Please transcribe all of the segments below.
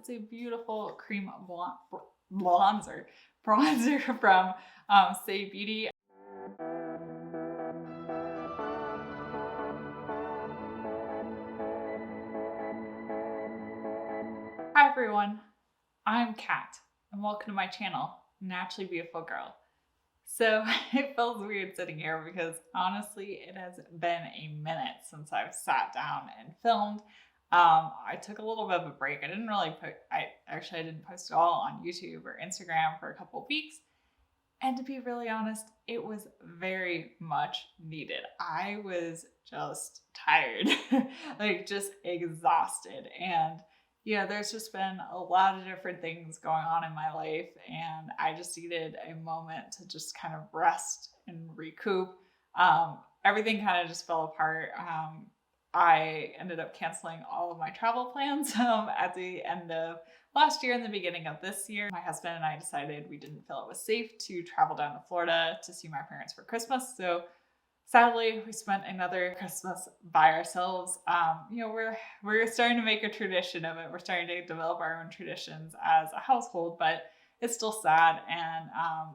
It's a beautiful cream bronzer from Say Beauty. Hi everyone, I'm Kat and welcome to my channel, Naturally Beautiful Girl. So it feels weird sitting here because honestly it has been a minute since I've sat down and filmed. I took a little bit of a break. I didn't post at all on YouTube or Instagram for a couple of weeks. And to be really honest, it was very much needed. I was just tired, like just exhausted. And there's just been a lot of different things going on in my life. And I just needed a moment to just kind of rest and recoup. Everything kind of just fell apart. I ended up canceling all of my travel plans at the end of last year and the beginning of this year. My husband and I decided we didn't feel it was safe to travel down to Florida to see my parents for Christmas. So sadly, we spent another Christmas by ourselves. We're starting to make a tradition of it. We're starting to develop our own traditions as a household, but it's still sad. And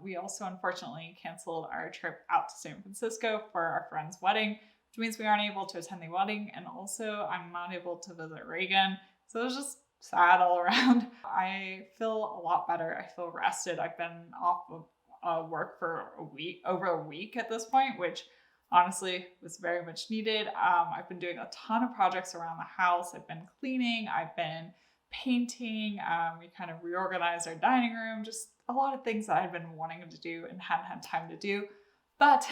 we also unfortunately canceled our trip out to San Francisco for our friend's wedding, which means we aren't able to attend the wedding. And also I'm not able to visit Reagan. So it was just sad all around. I feel a lot better. I feel rested. I've been off of work for over a week at this point, which honestly was very much needed. I've been doing a ton of projects around the house. I've been cleaning, I've been painting. We kind of reorganized our dining room, just a lot of things that I'd been wanting to do and hadn't had time to do. But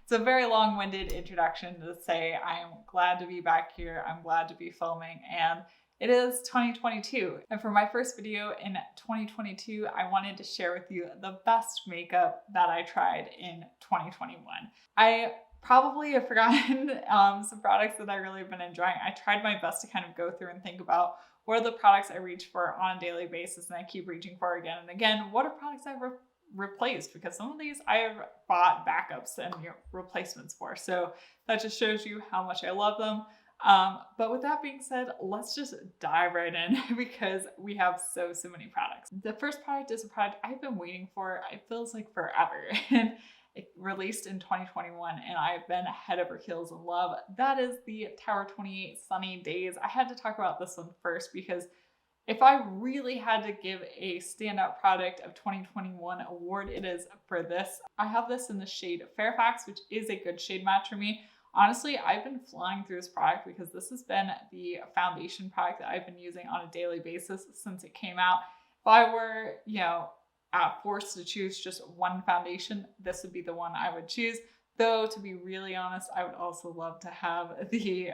it's a very long-winded introduction to say I'm glad to be back here. I'm glad to be filming, and it is 2022. And for my first video in 2022, I wanted to share with you the best makeup that I tried in 2021. I probably have forgotten some products that I really have been enjoying. I tried my best to kind of go through and think about what are the products I reach for on a daily basis and I keep reaching for again and again. What are products I've replaced? Because some of these I have bought backups and replacements for. So that just shows you how much I love them. But with that being said, let's just dive right in because we have so many products. The first product is a product I've been waiting for. It feels like forever. And it released in 2021 and I've been head over heels in love. That is the Tower 28 Sunny Days. I had to talk about this one first because if I really had to give a standout product of 2021 award, it is for this. I have this in the shade Fairfax, which is a good shade match for me. Honestly, I've been flying through this product because this has been the foundation product that I've been using on a daily basis since it came out. If I were, forced to choose just one foundation, this would be the one I would choose. Though, to be really honest, I would also love to have the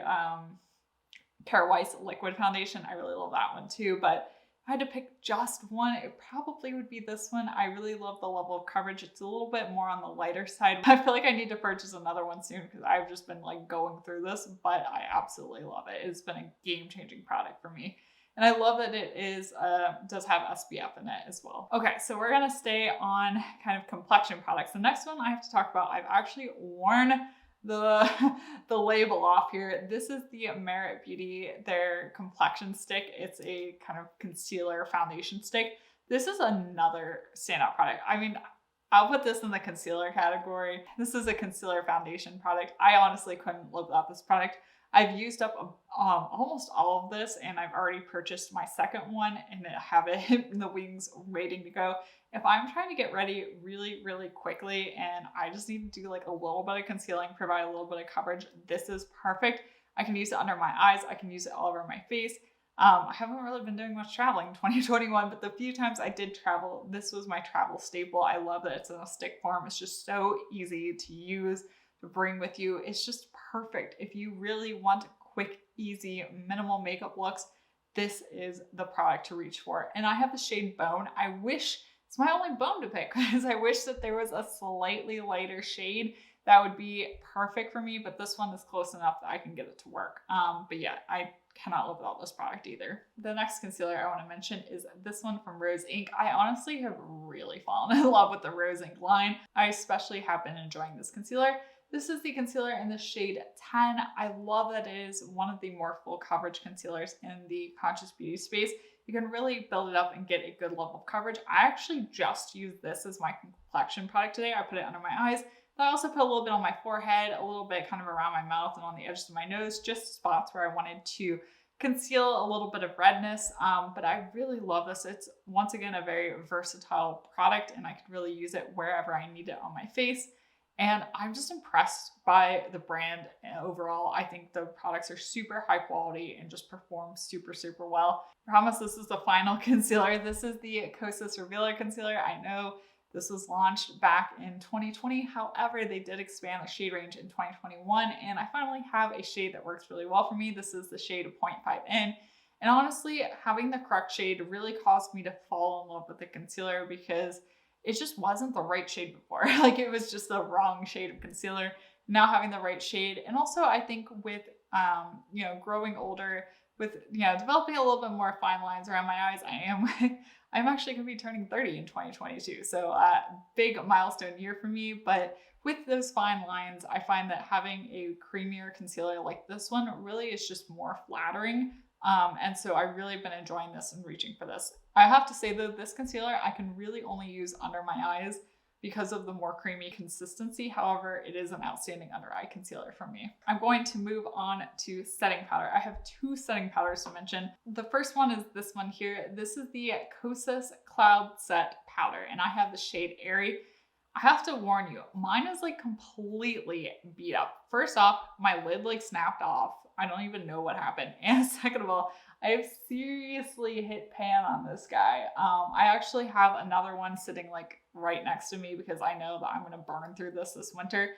Paradise Liquid Foundation. I really love that one too, but if I had to pick just one, it probably would be this one. I really love the level of coverage. It's a little bit more on the lighter side. I feel like I need to purchase another one soon because I've just been like going through this, but I absolutely love it. It's been a game-changing product for me. And I love that it does have SPF in it as well. Okay, so we're gonna stay on kind of complexion products. The next one I have to talk about, I've actually worn the label off here. This is the Merit Beauty, their complexion stick. It's a kind of concealer foundation stick. This is another standout product. I mean, I'll put this in the concealer category. This is a concealer foundation product. I honestly couldn't live without this product. I've used up almost all of this and I've already purchased my second one and I have it in the wings waiting to go. If I'm trying to get ready really, really quickly and I just need to do like a little bit of concealing, provide a little bit of coverage, this is perfect. I can use it under my eyes. I can use it all over my face. I haven't really been doing much traveling in 2021, but the few times I did travel, this was my travel staple. I love that it's in a stick form. It's just so easy to use, to bring with you. It's just perfect. If you really want quick, easy, minimal makeup looks, this is the product to reach for. And I have the shade Bone. I wish, it's my only bone to pick because I wish that there was a slightly lighter shade that would be perfect for me, but this one is close enough that I can get it to work. But yeah, I cannot live without this product either. The next concealer I want to mention is this one from Rose Inc. I honestly have really fallen in love with the Rose Inc line. I especially have been enjoying this concealer. This is the concealer in the shade 10. I love that it is one of the more full coverage concealers in the conscious beauty space. You can really build it up and get a good level of coverage. I actually just used this as my complexion product today. I put it under my eyes. But I also put a little bit on my forehead, a little bit kind of around my mouth and on the edges of my nose, just spots where I wanted to conceal a little bit of redness. But I really love this. It's once again a very versatile product, and I could really use it wherever I need it on my face. And I'm just impressed by the brand overall. I think the products are super high quality and just perform super, super well. I promise this is the final concealer. This is the Kosas Revealer Concealer. I know this was launched back in 2020. However, they did expand the shade range in 2021, and I finally have a shade that works really well for me. This is the shade 0.5N. And honestly, having the correct shade really caused me to fall in love with the concealer because it just wasn't the right shade before. Like it was just the wrong shade of concealer. Now having the right shade. And also I think with, growing older, with, developing a little bit more fine lines around my eyes, I'm actually going to be turning 30 in 2022. So big milestone year for me. But with those fine lines, I find that having a creamier concealer like this one really is just more flattering. And so I've really been enjoying this and reaching for this. I have to say though, this concealer I can really only use under my eyes because of the more creamy consistency. However, it is an outstanding under eye concealer for me. I'm going to move on to setting powder. I have two setting powders to mention. The first one is this one here. This is the Kosas Cloud Set Powder, and I have the shade Airy. I have to warn you, mine is like completely beat up. First off, my lid like snapped off. I don't even know what happened. And second of all, I have seriously hit pan on this guy. I actually have another one sitting like right next to me because I know that I'm gonna burn through this winter.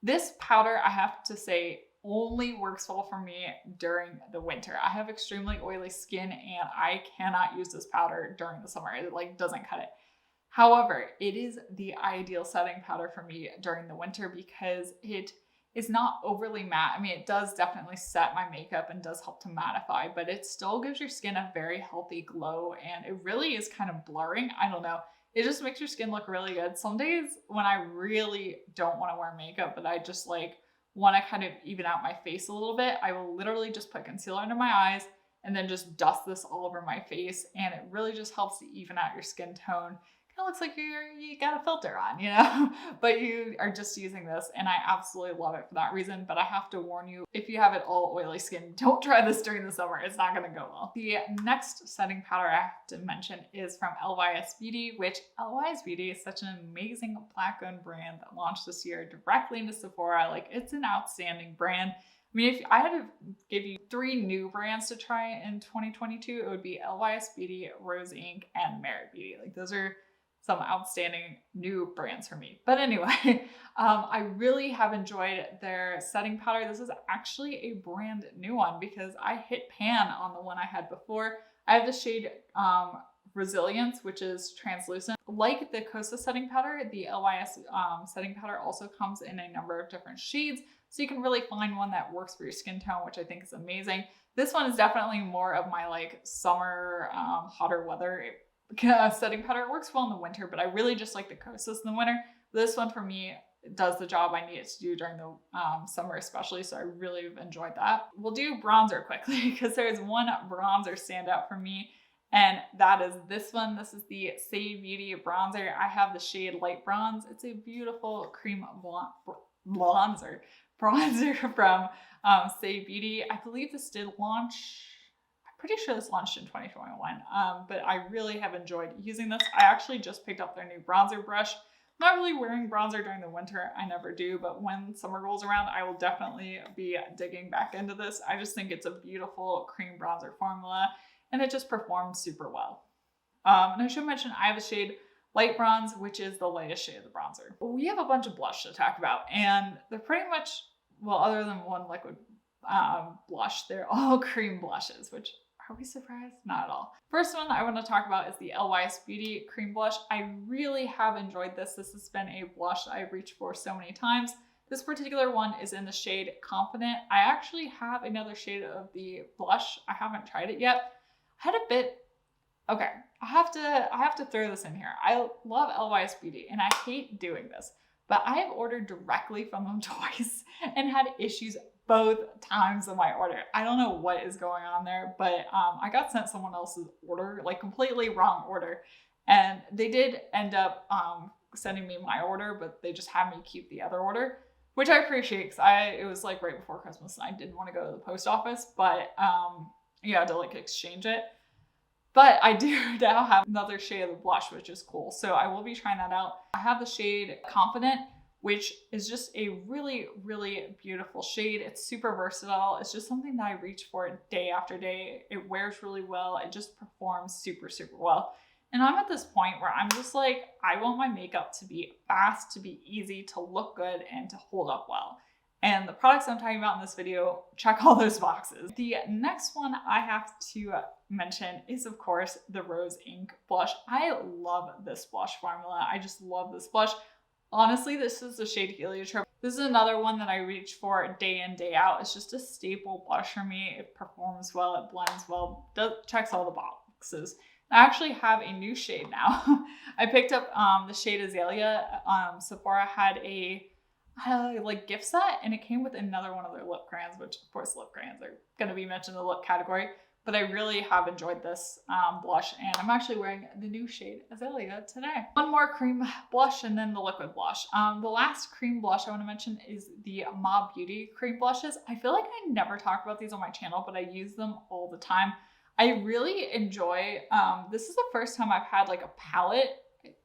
This powder, I have to say, only works well for me during the winter. I have extremely oily skin and I cannot use this powder during the summer. It like doesn't cut it. However, it is the ideal setting powder for me during the winter because it is not overly matte. I mean, it does definitely set my makeup and does help to mattify, but it still gives your skin a very healthy glow and it really is kind of blurring. I don't know. It just makes your skin look really good. Some days when I really don't want to wear makeup, but I just like want to kind of even out my face a little bit, I will literally just put concealer under my eyes and then just dust this all over my face. And it really just helps to even out your skin tone. Kind of looks like you got a filter on, but you are just using this and I absolutely love it for that reason. But I have to warn you, if you have it all oily skin, don't try this during the summer. It's not going to go well. The next setting powder I have to mention is from LYS Beauty, which LYS Beauty is such an amazing Black-owned brand that launched this year directly into Sephora. Like it's an outstanding brand. I mean, if I had to give you 3 new brands to try in 2022, it would be LYS Beauty, Rose Inc, and Merit Beauty. Like those are some outstanding new brands for me. But anyway, I really have enjoyed their setting powder. This is actually a brand new one because I hit pan on the one I had before. I have the shade Resilience, which is translucent. Like the Kosas setting powder, the LYS setting powder also comes in a number of different shades. So you can really find one that works for your skin tone, which I think is amazing. This one is definitely more of my like summer, hotter weather setting powder. It works well in the winter, but I really just like the Kosas in the winter. This one for me does the job I need it to do during the summer especially, so I really enjoyed that. We'll do bronzer quickly because there's one bronzer standout for me, and that is this one. This is the Say Beauty bronzer. I have the shade Light Bronze. It's a beautiful cream bronzer from Say Beauty. I believe this did launch, pretty sure this launched in 2021, but I really have enjoyed using this. I actually just picked up their new bronzer brush. I'm not really wearing bronzer during the winter. I never do, but when summer rolls around, I will definitely be digging back into this. I just think it's a beautiful cream bronzer formula and it just performs super well. And I should mention I have the shade Light Bronze, which is the lightest shade of the bronzer. We have a bunch of blush to talk about and they're pretty much, well, other than one liquid blush, they're all cream blushes, which are we surprised? Not at all. First one I want to talk about is the LYS Beauty Cream Blush. I really have enjoyed this. This has been a blush I've reached for so many times. This particular one is in the shade Confident. I actually have another shade of the blush. I haven't tried it yet. I had a bit, okay, I have to throw this in here. I love LYS Beauty and I hate doing this, but I have ordered directly from them twice and had issues both times of my order. I don't know what is going on there, but I got sent someone else's order, like completely wrong order. And they did end up sending me my order, but they just had me keep the other order, which I appreciate because it was like right before Christmas and I didn't want to go to the post office, but yeah, to like exchange it. But I do now have another shade of the blush, which is cool. So I will be trying that out. I have the shade Confident, which is just a really, really beautiful shade. It's super versatile. It's just something that I reach for day after day. It wears really well. It just performs super, super well. And I'm at this point where I'm just like, I want my makeup to be fast, to be easy, to look good, and to hold up well. And the products I'm talking about in this video, check all those boxes. The next one I have to mention is, of course, the Rose Inc blush. I love this blush formula. I just love this blush. Honestly, this is the shade Heliotrope. This is another one that I reach for day in, day out. It's just a staple blush for me. It performs well, it blends well, checks all the boxes. I actually have a new shade now. I picked up the shade Azalea. Sephora had a like gift set, and it came with another one of their lip crayons, which of course lip crayons are going to be mentioned in the lip category, but I really have enjoyed this blush, and I'm actually wearing the new shade Azalea today. One more cream blush and then the liquid blush. The last cream blush I want to mention is the Ma Beauty cream blushes. I feel like I never talk about these on my channel, but I use them all the time. I really enjoy, this is the first time I've had like a palette,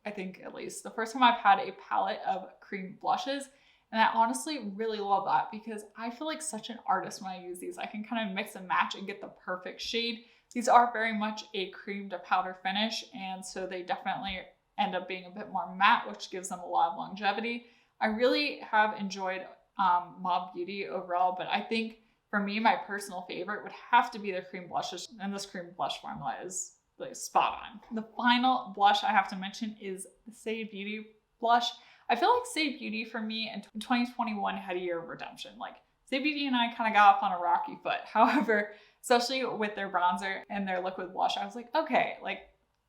I think at least, the first time I've had a palette of cream blushes. And I honestly really love that because I feel like such an artist when I use these. I can kind of mix and match and get the perfect shade. These are very much a cream to powder finish, and so they definitely end up being a bit more matte, which gives them a lot of longevity. I really have enjoyed Ma Beauty overall, but I think for me, my personal favorite would have to be their cream blushes, and this cream blush formula is like spot on. The final blush I have to mention is the Say Beauty blush. I feel like Say Beauty for me in 2021 had a year of redemption. Like Say Beauty and I kind of got off on a rocky foot. However, especially with their bronzer and their liquid blush, I was like, okay, like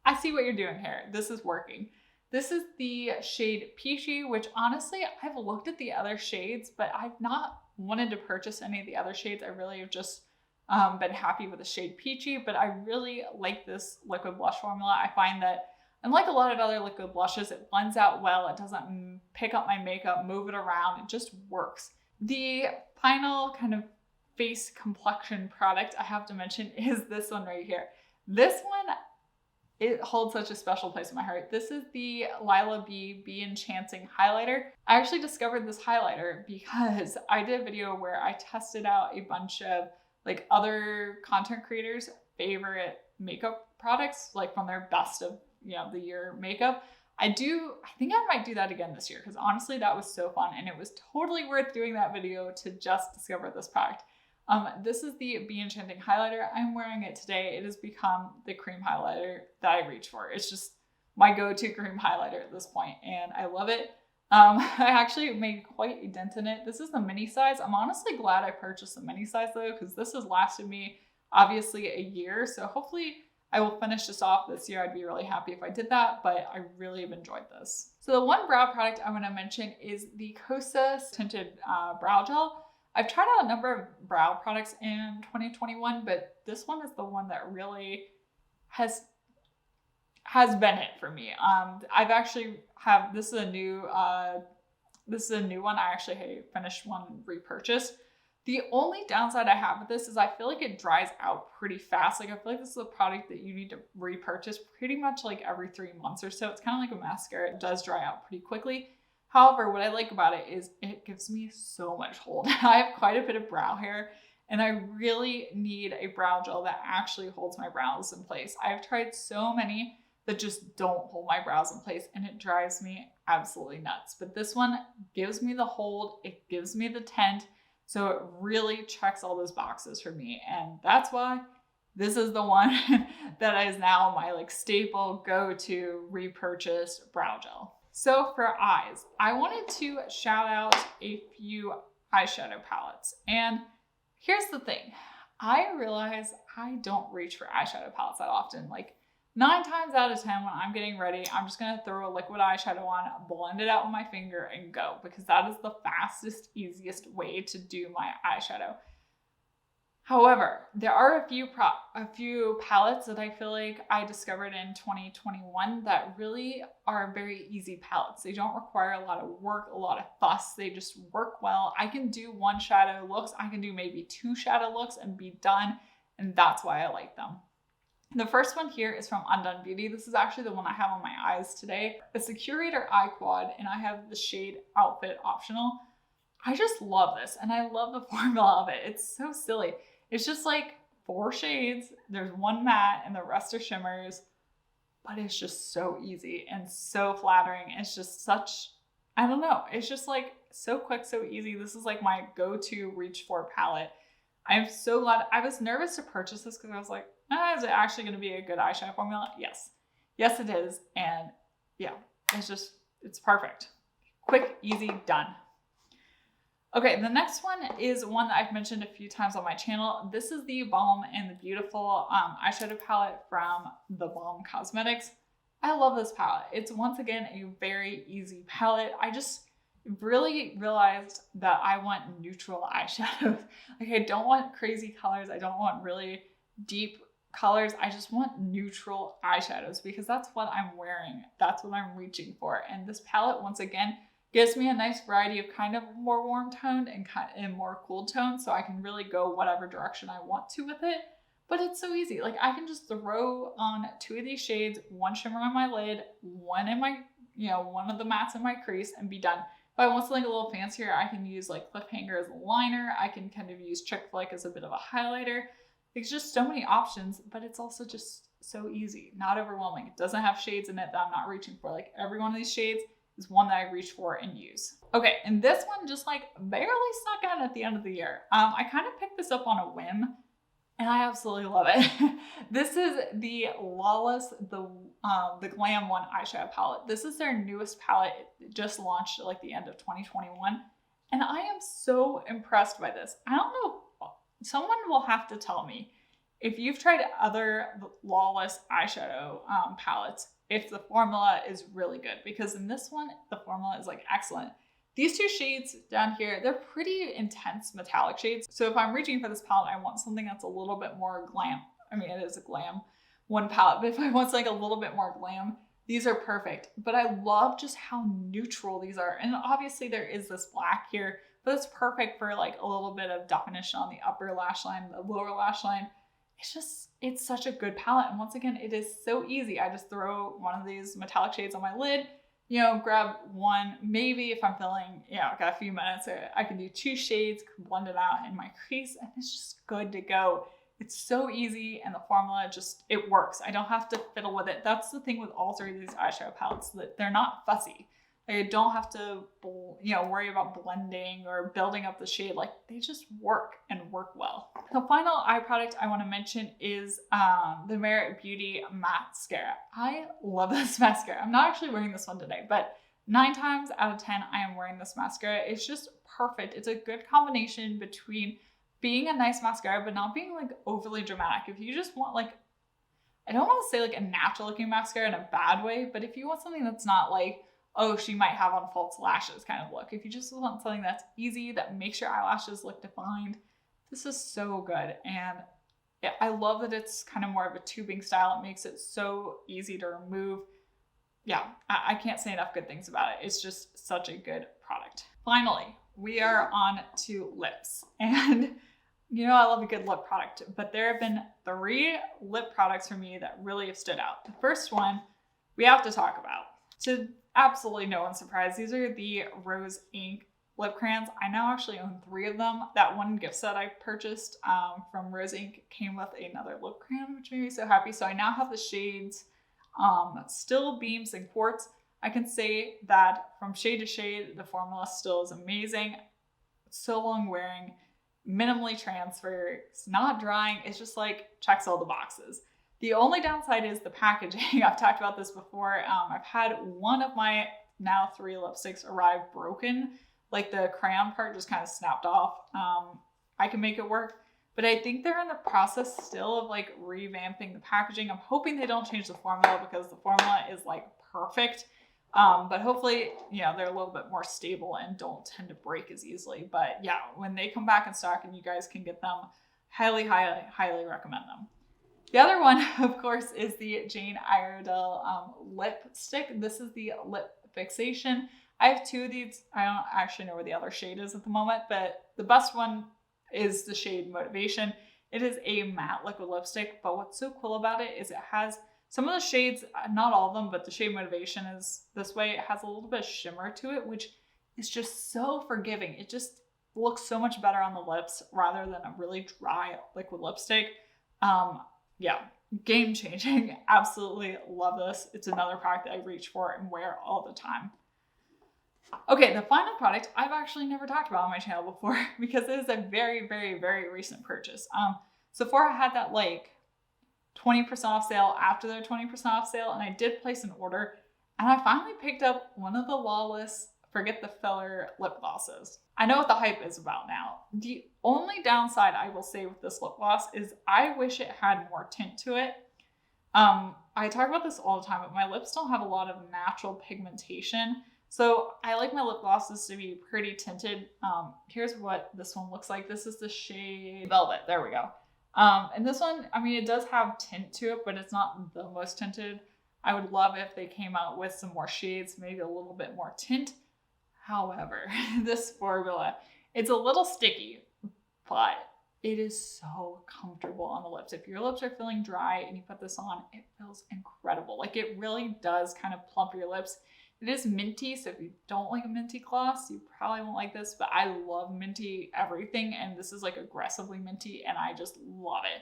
I see what you're doing here. This is working. This is the shade Peachy, which honestly, I've looked at the other shades, but I've not wanted to purchase any of the other shades. I really have just been happy with the shade Peachy, but I really like this liquid blush formula. I find that unlike a lot of other liquid blushes, it blends out well. It doesn't pick up my makeup, move it around. It just works. The final kind of face complexion product I have to mention is this one right here. This one, it holds such a special place in my heart. This is the Lila B Be Enchanting highlighter. I actually discovered this highlighter because I did a video where I tested out a bunch of like other content creators' favorite makeup products, like from their best of the year makeup. I think I might do that again this year because honestly that was so fun and it was totally worth doing that video to just discover this product. This is the Be Enchanting highlighter. I'm wearing it today. It has become the cream highlighter that I reach for. It's just my go-to cream highlighter at this point and I love it. I actually made quite a dent in it. This is the mini size. I'm honestly glad I purchased the mini size though because this has lasted me obviously a year. So hopefully I will finish this off this year. I'd be really happy if I did that, but I really have enjoyed this. So the one brow product I want to mention is the Kosas Tinted Brow Gel. I've tried out a number of brow products in 2021, but this one is the one that really has been it for me. I've actually this is a new one. I actually finished one repurchase. The only downside I have with this is I feel like it dries out pretty fast. Like I feel like this is a product that you need to repurchase pretty much like every 3 months or so. It's kind of like a mascara. It does dry out pretty quickly. However, what I like about it is it gives me so much hold. I have quite a bit of brow hair and I really need a brow gel that actually holds my brows in place. I've tried so many that just don't hold my brows in place and it drives me absolutely nuts. But this one gives me the hold. It gives me the tint. So it really checks all those boxes for me. And that's why this is the one that is now my like staple go-to repurchased brow gel. So for eyes, I wanted to shout out a few eyeshadow palettes. And here's the thing. I realize I don't reach for eyeshadow palettes that often. Like 9 times out of 10 when I'm getting ready, I'm just gonna throw a liquid eyeshadow on, blend it out with my finger and go, because that is the fastest, easiest way to do my eyeshadow. However, there are a few palettes that I feel like I discovered in 2021 that really are very easy palettes. They don't require a lot of work, a lot of fuss. They just work well. I can do 1 shadow looks. I can do maybe 2 shadow looks and be done. And that's why I like them. The first one here is from Undone Beauty. This is actually the one I have on my eyes today. It's the Curator Eye Quad, and I have the shade Outfit Optional. I just love this, and I love the formula of it. It's so silly. It's just like 4 shades. There's 1 matte, and the rest are shimmers. But it's just so easy and so flattering. It's just such, I don't know. It's just like so quick, so easy. This is like my go-to reach for palette. I'm so glad. I was nervous to purchase this because I was like, is it actually going to be a good eyeshadow formula? Yes. Yes, it is. And yeah, it's perfect. Quick, easy, done. Okay, the next one is one that I've mentioned a few times on my channel. This is the Balm and the Beautiful eyeshadow palette from the Balm Cosmetics. I love this palette. It's once again a very easy palette. I just really realized that I want neutral eyeshadows. Like, I don't want crazy colors. I don't want really deep colors. I just want neutral eyeshadows because that's what I'm wearing. That's what I'm reaching for. And this palette, once again, gives me a nice variety of kind of more warm toned and more cool toned, so I can really go whatever direction I want to with it. But it's so easy. Like, I can just throw on 2 of these shades, 1 shimmer on my lid, 1 in my, one of the mattes in my crease, and be done. If I want something a little fancier, I can use like Cliffhanger as a liner. I can kind of use Chick-fil-A as a bit of a highlighter. There's just so many options, but it's also just so easy, not overwhelming. It doesn't have shades in it that I'm not reaching for. Like, every one of these shades is one that I reach for and use. Okay, and this one just like barely snuck out at the end of the year. I kind of picked this up on a whim, and I absolutely love it. This is the Lawless, the Glam One eyeshadow palette. This is their newest palette. It just launched at like the end of 2021, and I am so impressed by this. I don't know, someone will have to tell me if you've tried other Lawless eyeshadow palettes, if the formula is really good, because in this one, the formula is like excellent. These 2 shades down here, they're pretty intense metallic shades. So if I'm reaching for this palette, I want something that's a little bit more glam. I mean, it is a glam one palette, but if I want like a little bit more glam, these are perfect. But I love just how neutral these are. And obviously there is this black here, but it's perfect for like a little bit of definition on the upper lash line, the lower lash line. It's such a good palette. And once again, it is so easy. I just throw one of these metallic shades on my lid, grab 1, maybe if I'm feeling, I've got a few minutes, I can do 2 shades, blend it out in my crease, and it's just good to go. It's so easy, and the formula it works. I don't have to fiddle with it. That's the thing with all 3 of these eyeshadow palettes, that they're not fussy. I don't have to, worry about blending or building up the shade. Like, they just work and work well. The final eye product I want to mention is the Merit Beauty Mascara. I love this mascara. I'm not actually wearing this one today, but 9 times out of 10, I am wearing this mascara. It's just perfect. It's a good combination between being a nice mascara, but not being like overly dramatic. If you just want like, I don't want to say like a natural looking mascara in a bad way, but if you want something that's not like, oh, she might have on false lashes kind of look. If you just want something that's easy, that makes your eyelashes look defined, this is so good. And yeah, I love that it's kind of more of a tubing style. It makes it so easy to remove. Yeah, I can't say enough good things about it. It's just such a good product. Finally, we are on to lips. And I love a good lip product, but there have been 3 lip products for me that really have stood out. The first one we have to talk about. So absolutely no one's surprised. These are the Rose Inc Lip Crayons. I now actually own 3 of them. That one gift set I purchased from Rose Inc came with another lip crayon, which made me so happy. So I now have the shades Still, Beams, and Quartz. I can say that from shade to shade, the formula still is amazing. It's so long wearing, minimally transfer, it's not drying. It's just like checks all the boxes. The only downside is the packaging. I've talked about this before. I've had one of my now 3 lipsticks arrive broken. Like the crayon part just kind of snapped off. I can make it work, but I think they're in the process still of like revamping the packaging. I'm hoping they don't change the formula because the formula is like perfect. But hopefully, you know, they're a little bit more stable and don't tend to break as easily. But yeah, when they come back in stock and you guys can get them, highly recommend them. The other one, of course, is the Jane Iredale lipstick. This is the Lip Fixation. I have two of these. I don't actually know where the other shade is at the moment, but the best one is the shade Motivation. It is a matte liquid lipstick, but what's so cool about it is it has some of the shades, not all of them, but the shade Motivation is this way. It has a little bit of shimmer to it, which is just so forgiving. It just looks so much better on the lips rather than a really dry liquid lipstick. Yeah, game changing. Absolutely love this. It's another product that I reach for and wear all the time. Okay, the final product I've actually never talked about on my channel before because it is a very recent purchase. Sephora had that like 20% off sale after their 20% off sale, and I did place an order, and I finally picked up one of the Lawless Forget the Filler lip glosses. I know what the hype is about now. The only downside I will say with this lip gloss is I wish it had more tint to it. I talk about this all the time, but my lips don't have a lot of natural pigmentation. So I like my lip glosses to be pretty tinted. Here's what this one looks like. This is the shade Velvet. There we go. And this one, I mean, it does have tint to it, but it's not the most tinted. I would love if they came out with some more shades, maybe a little bit more tint. However, this formula, it's a little sticky, but it is so comfortable on the lips. If your lips are feeling dry and you put this on, it feels incredible. Like it really does kind of plump your lips. It is minty, so if you don't like a minty gloss, you probably won't like this, but I love minty everything, and this is like aggressively minty, and I just love it.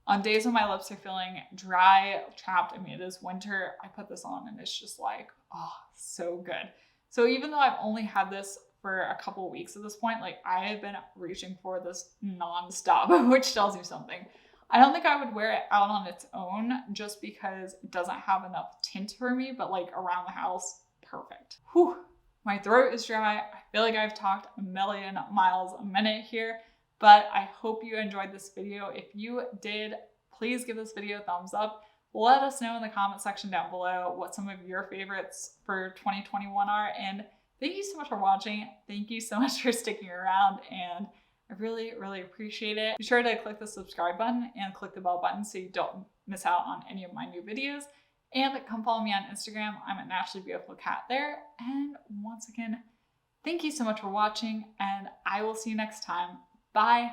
On days when my lips are feeling dry, chapped, I mean, it is winter, I put this on and it's just like, oh, so good. So even though I've only had this for a couple of weeks at this point, like I have been reaching for this nonstop, which tells you something. I don't think I would wear it out on its own just because it doesn't have enough tint for me, but like around the house, perfect. Whew, my throat is dry. I feel like I've talked a million miles a minute here, but I hope you enjoyed this video. If you did, please give this video a thumbs up. Let us know in the comment section down below what some of your favorites for 2021 are. And thank you so much for watching. Thank you so much for sticking around, and I really appreciate it. Be sure to click the subscribe button and click the bell button so you don't miss out on any of my new videos. And come follow me on Instagram. I'm at naturallybeautifulgirlkat there. And once again, thank you so much for watching, and I will see you next time. Bye.